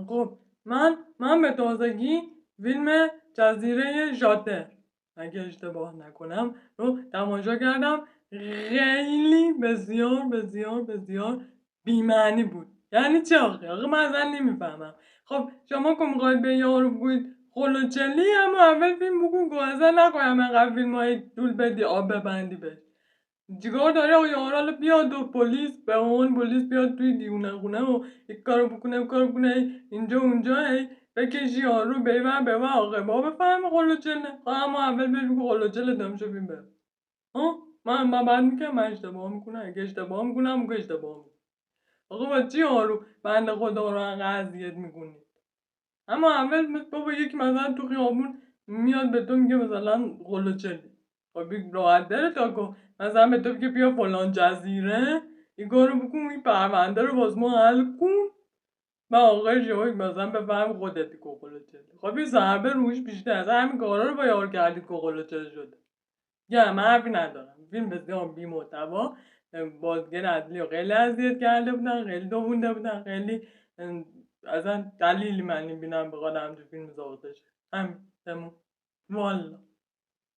خب من به تازگی فیلم جزیره ژاپن اگه اشتباه نکنم رو تماشا کردم. خیلی بسیار بسیار بسیار بی‌معنی بود. یعنی چه آخه من اصلا نمیفهمم. خب شما که میخواید به یارو بگوید خلوچلی، اما اول فیلم بگو که اصلا نکنم اینقدر فیلم های طول بدی آب ببندی بهش. چیکار داره آقا یارو؟ حالا بیاد و پلیس به اون پلیس بیاد توی دیونه خونه و یک کارو بکنه یک کارو بکنه، اینجا اونجا بکشی یارو به من آقا با بفهم خلوچله. اما اول بهش بگو خلوچله دم شو فیلم بره. من بعد میگم من اشتباه میکنم. اگه اشتباه میکنم اگه اشتباه میکنم آقا با چی یارو بنده خدا رو انقدر اذیت میکنی؟ اما اول بابا یکی مثلا تو خیابون میاد به تو میگه مثلا قلوچلی، خب راحت داره تا کن مثلا به تو میگه بیا فلان جزیره این کارو بکن، این پرونده رو باز ما حل کن و آقای شما مثلا بفهم خودتی که قلوچلی. خب این ضربه روش بیشتر از همین کارا رو با یار کردی که قلوچلی شده. یا من حرفی ندارم. فیلم بسیار بی محتوا، بازیگر اصلی رو خیلی اذیت کرده بودن، خیلی دوونده بودن، خیلی اصلا دلیلی من نمیبینم بخواد همچین فیلم ساخته شه. همین تموم. والا